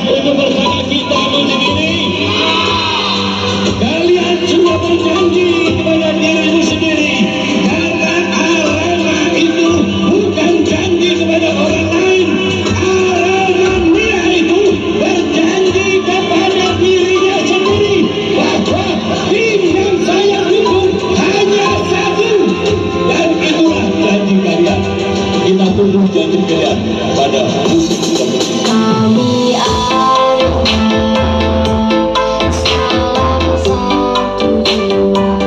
untuk bersama kita sendiri. Kalian sudah berjanji kepada dirimu sendiri, karena arema itu bukan janji kepada orang lain. Arema Mia itu berjanji kepada dirinya sendiri bahwa tim yang saya dukung hanya satu, dan itulah janji kalian. Kita tunggu janji kalian pada musim kami. Salam satu jiwa.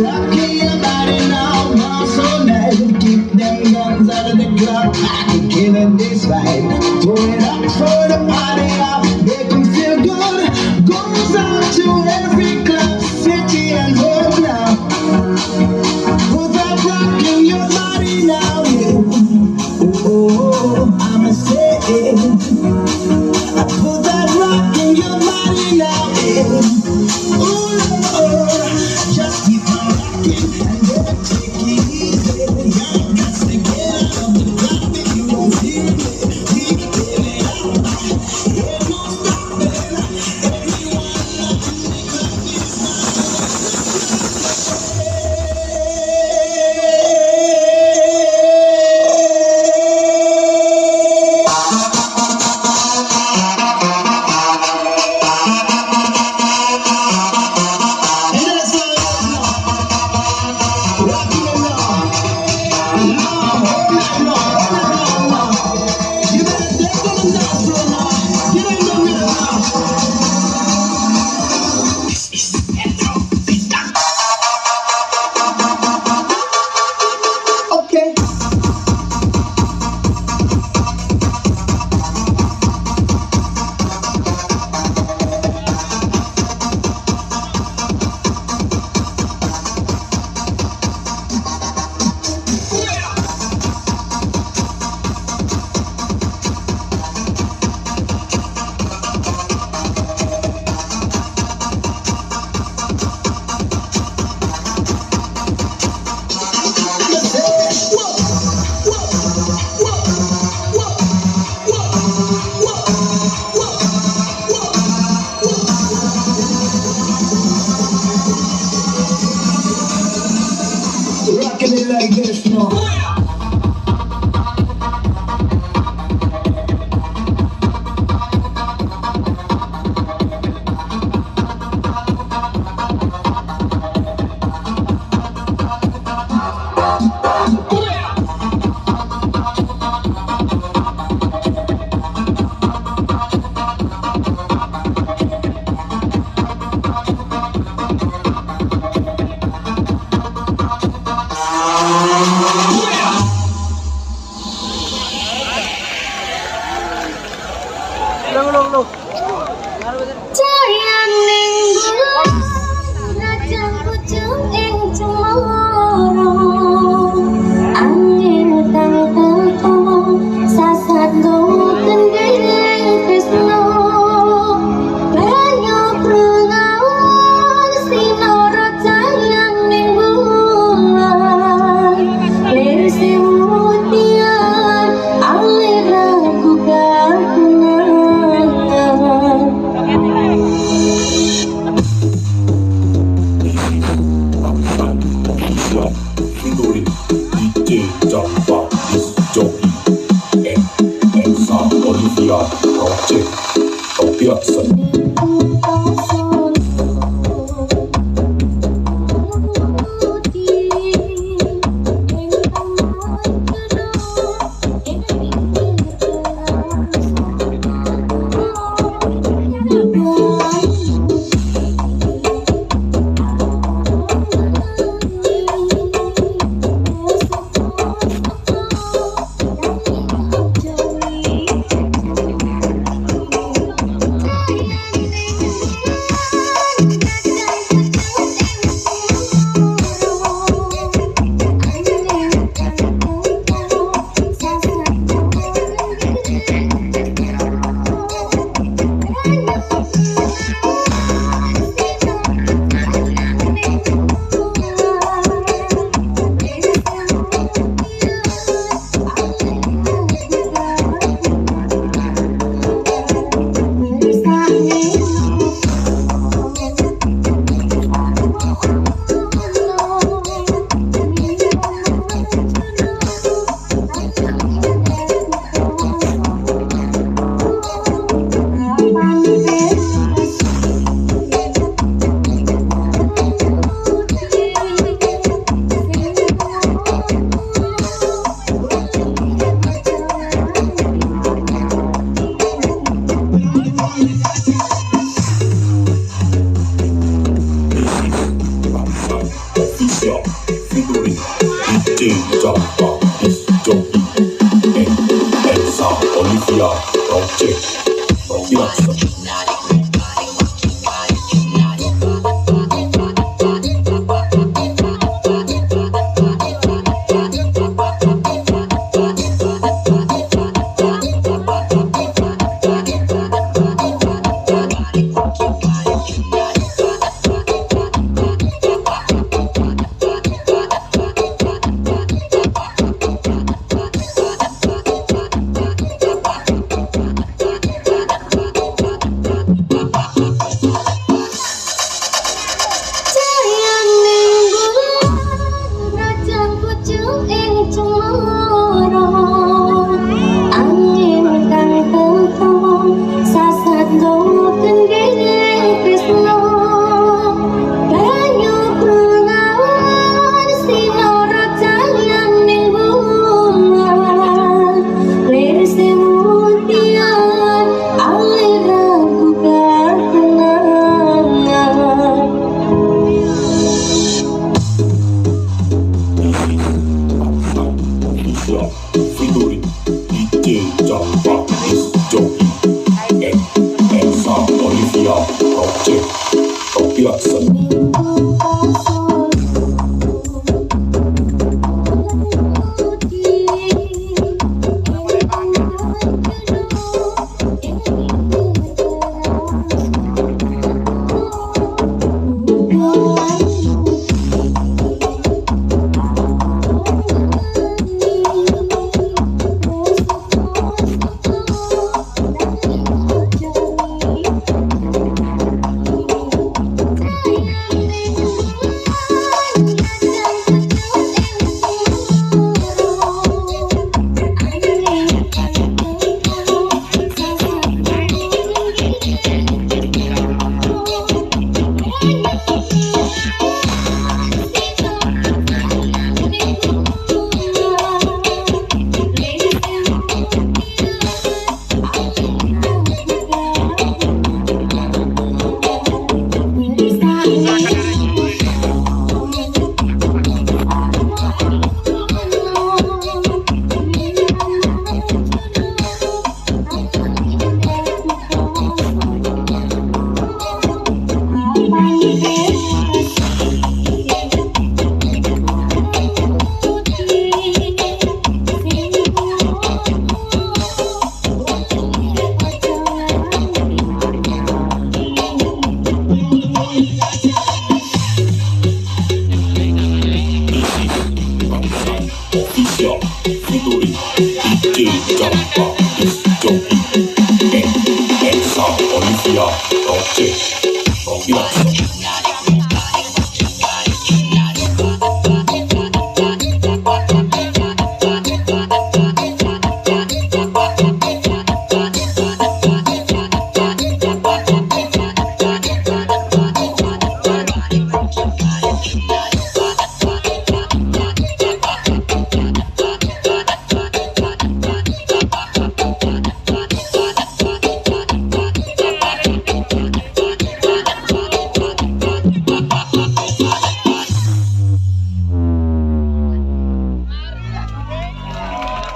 rocking your body now, now so nice. Keep them guns out of the club, killing this vibe. Throw it up for the party up, make them feel good. Goes out to every club, city and home now. Put that rock in your body now, yeah. Oh, I'ma say it. Put that rock in your body now, yeah. Ooh, Lord, just keep on rocking and never take it easy. Y'all got to get out of the club if you don't feel it. Keep it up, ain't no stopping. Everyone rocking the club is rocking it like this, no. Sayang ning bulan rajang pucung ing cemoro angin kang teko sasado kendhing tresno banyu prungawan sinoro sayang ning bulan lirsi mutian alira bukan Featuring DJ Jampa is Joey and Sam Olivia Project Tobiasen. Featuring DJ Jampak Disc Jockey and Sound Olivia Project Topiasen. Official featuring DJ Jampak Disc Jockey and Sound Olivia Project Topiasen.